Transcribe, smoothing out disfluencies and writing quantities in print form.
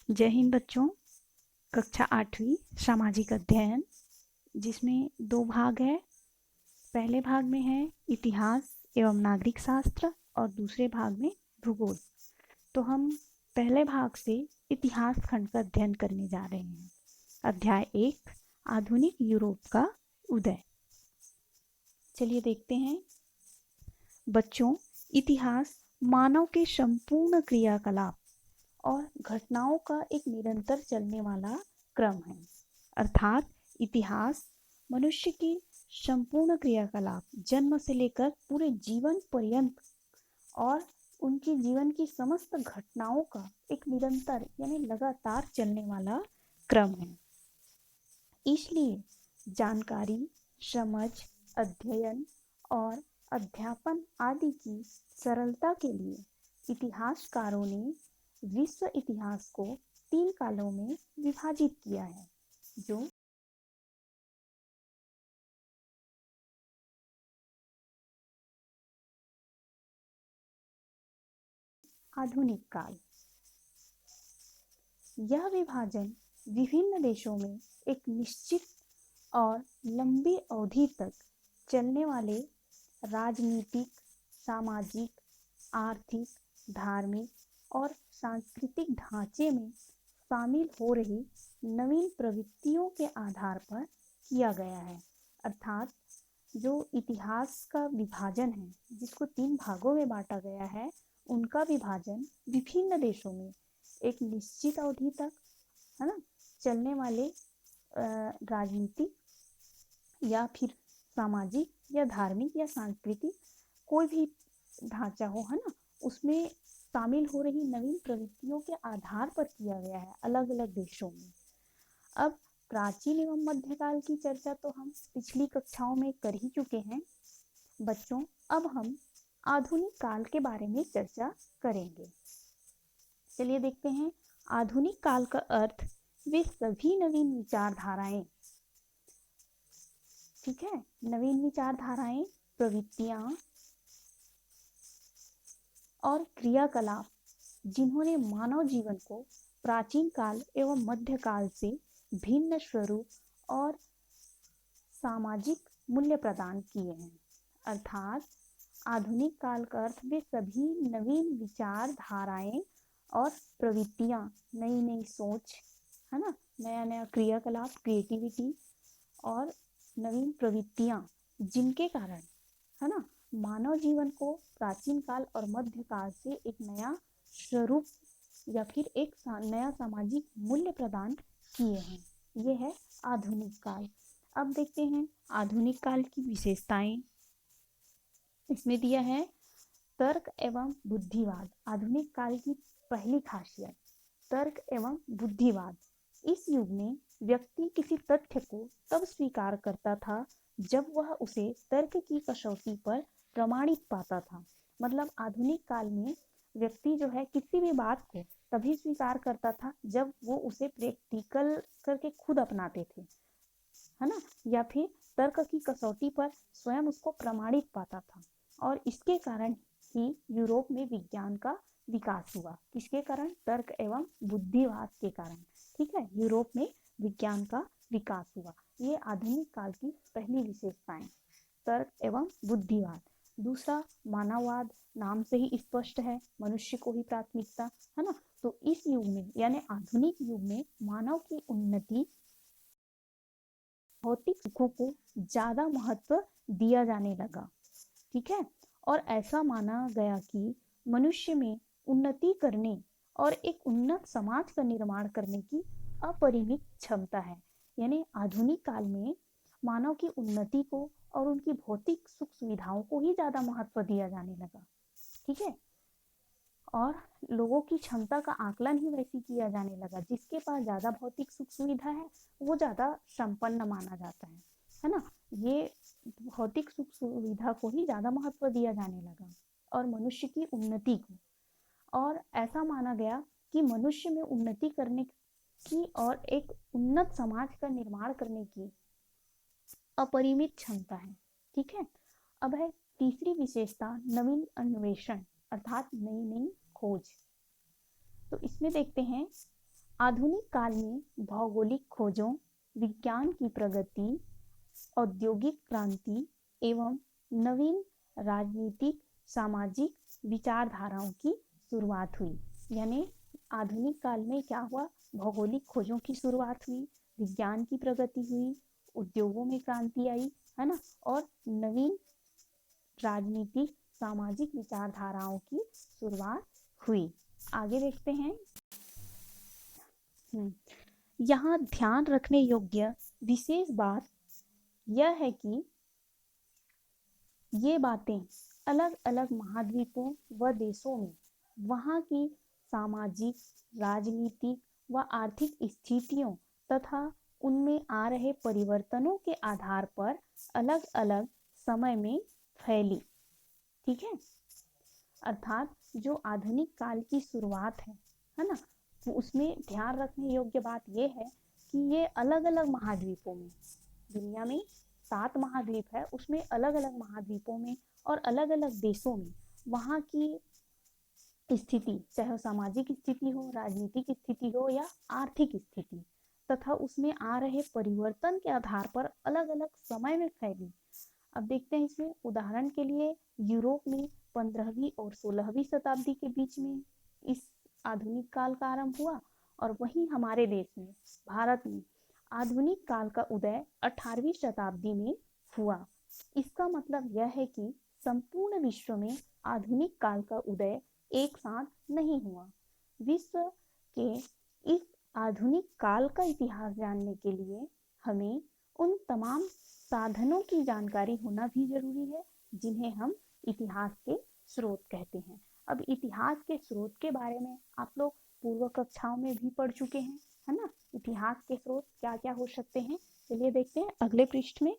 जय हिंद बच्चों। कक्षा 8वीं सामाजिक अध्ययन, जिसमें 2 भाग है। पहले भाग में है इतिहास एवं नागरिक शास्त्र और दूसरे भाग में भूगोल। तो हम पहले भाग से इतिहास खंड का अध्ययन करने जा रहे हैं। अध्याय 1, आधुनिक यूरोप का उदय। चलिए देखते हैं। बच्चों, इतिहास मानव के संपूर्ण क्रियाकलाप और घटनाओं का एक निरंतर चलने वाला क्रम है। अर्थात इतिहास मनुष्य की संपूर्ण क्रियाकलाप जन्म से लेकर पूरे जीवन पर्यंत और उनकी जीवन की समस्त घटनाओं का एक निरंतर यानी लगातार चलने वाला क्रम है। इसलिए जानकारी, समझ, अध्ययन और अध्यापन आदि की सरलता के लिए इतिहासकारों ने विश्व इतिहास को 3 कालों में विभाजित किया है, जो आधुनिक काल। यह विभाजन विभिन्न देशों में एक निश्चित और लंबी अवधि तक चलने वाले राजनीतिक, सामाजिक, आर्थिक, धार्मिक और सांस्कृतिक ढांचे में शामिल हो रही नवीन प्रवृत्तियों के आधार पर किया गया है। अर्थात जो इतिहास का विभाजन है, जिसको 3 भागों में बांटा गया है, उनका विभाजन विभिन्न देशों में एक निश्चित अवधि तक, है ना, चलने वाले राजनीतिक या फिर सामाजिक या धार्मिक या सांस्कृतिक कोई भी ढांचा हो, है ना, उसमें शामिल हो रही नवीन प्रवृत्तियों के आधार पर किया गया है अलग अलग देशों में। अब प्राचीन एवं मध्यकाल की चर्चा तो हम पिछली कक्षाओं में कर ही चुके हैं बच्चों। अब हम आधुनिक काल के बारे में चर्चा करेंगे। चलिए देखते हैं। आधुनिक काल का अर्थ वे सभी नवीन विचारधाराएं, ठीक है, नवीन विचारधाराएं, प्रवृत्तियां और क्रियाकलाप जिन्होंने मानव जीवन को प्राचीन काल एवं मध्यकाल से भिन्न स्वरूप और सामाजिक मूल्य प्रदान किए हैं। अर्थात आधुनिक काल का अर्थ वे सभी नवीन विचारधाराएं और प्रवृत्तियां, नई नई सोच, है ना, नया नया क्रियाकलाप, क्रिएटिविटी और नवीन प्रवृत्तियां, जिनके कारण, है ना, मानव जीवन को प्राचीन काल और मध्यकाल से एक नया स्वरूप या फिर एक नया सामाजिक मूल्य प्रदान किए हैं। ये है आधुनिक काल। अब देखते हैं आधुनिक काल की विशेषताएं। इसमें दिया है तर्क एवं बुद्धिवाद। आधुनिक काल की पहली खासियत तर्क एवं बुद्धिवाद। इस युग में व्यक्ति किसी तथ्य को तब स्वीकार करता था जब वह उसे तर्क की कसौटी पर प्रमाणित पाता था। मतलब आधुनिक काल में व्यक्ति जो है किसी भी बात को तभी स्वीकार करता था जब वो उसे प्रैक्टिकल करके खुद अपनाते थे, है ना, या फिर तर्क की कसौटी पर स्वयं उसको प्रमाणित पाता था। और इसके कारण ही यूरोप में विज्ञान का विकास हुआ। किसके कारण? तर्क एवं बुद्धिवाद के कारण, ठीक है, यूरोप में विज्ञान का विकास हुआ। ये आधुनिक काल की पहली विशेषताएं, तर्क एवं बुद्धिवाद। दूसरा मानववाद, नाम से ही स्पष्ट है, मनुष्य को ही प्राथमिकता, है ना। तो इस युग में यानी आधुनिक युग में मानव की उन्नति, भौतिक सुखों को ज्यादा महत्व दिया जाने लगा, ठीक है। और ऐसा माना गया कि मनुष्य में उन्नति करने और एक उन्नत समाज का निर्माण करने की अपरिमित क्षमता है। यानी आधुनिक काल में मानव की उन्नति को और उनकी भौतिक सुख सुविधाओं को ही ज्यादा महत्व दिया जाने लगा, ठीक है। और लोगों की क्षमता का आकलन ही वैसे किया जाने लगा। जिसके पास ज्यादा भौतिक सुख सुविधा है वो ज्यादा संपन्न माना जाता है ना। ये भौतिक सुख सुविधा को ही ज्यादा महत्व दिया जाने लगा और मनुष्य की उन्नति को। और ऐसा माना गया कि मनुष्य में उन्नति करने की और एक उन्नत समाज का निर्माण करने की अपरिमित क्षमता है, ठीक है। अब है तीसरी विशेषता नवीन अन्वेषण, अर्थात नई नई खोज। तो इसमें देखते हैं आधुनिक काल में भौगोलिक खोजों, विज्ञान की प्रगति, औद्योगिक क्रांति एवं नवीन राजनीतिक सामाजिक विचारधाराओं की शुरुआत हुई। यानी आधुनिक काल में क्या हुआ, भौगोलिक खोजों की शुरुआत हुई, विज्ञान की प्रगति हुई, उद्योगों में क्रांति आई, है ना, और नवीन राजनीतिक सामाजिक विचारधाराओं की शुरुआत हुई। आगे देखते हैं। यहाँ ध्यान रखने योग्य विशेष बात यह है कि ये बातें अलग अलग महाद्वीपों व देशों में वहाँ की सामाजिक, राजनीतिक व आर्थिक स्थितियों तथा उनमें आ रहे परिवर्तनों के आधार पर अलग अलग समय में फैली। ठीक है, अर्थात जो आधुनिक काल की शुरुआत है ना, तो उसमें ध्यान रखने योग्य बात यह है कि ये अलग अलग महाद्वीपों में, दुनिया में 7 महाद्वीप है, उसमें अलग अलग महाद्वीपों में और अलग अलग देशों में वहाँ की स्थिति, चाहे सामाजिक स्थिति हो, राजनीतिक स्थिति हो या आर्थिक स्थिति, तथा उसमें आ रहे परिवर्तन के आधार पर अलग अलग समय में फैली। अब देखते हैं इसमें, उदाहरण के लिए यूरोप में 15वीं और 16वीं शताब्दी के बीच में इस आधुनिक काल का आरंभ हुआ, और वहीं हमारे देश में, भारत में आधुनिक काल का उदय 18वीं शताब्दी में हुआ। इसका मतलब यह है कि संपूर्ण विश्व में आधुनिक काल का उदय एक साथ नहीं हुआ। विश्व के इस आधुनिक काल का इतिहास जानने के लिए हमें उन तमाम साधनों की जानकारी होना भी जरूरी है जिन्हें हम इतिहास के स्रोत कहते हैं। अब इतिहास के स्रोत के बारे में आप लोग पूर्व कक्षाओं में भी पढ़ चुके हैं, है ना। इतिहास के स्रोत क्या क्या हो सकते हैं, चलिए देखते हैं अगले पृष्ठ में।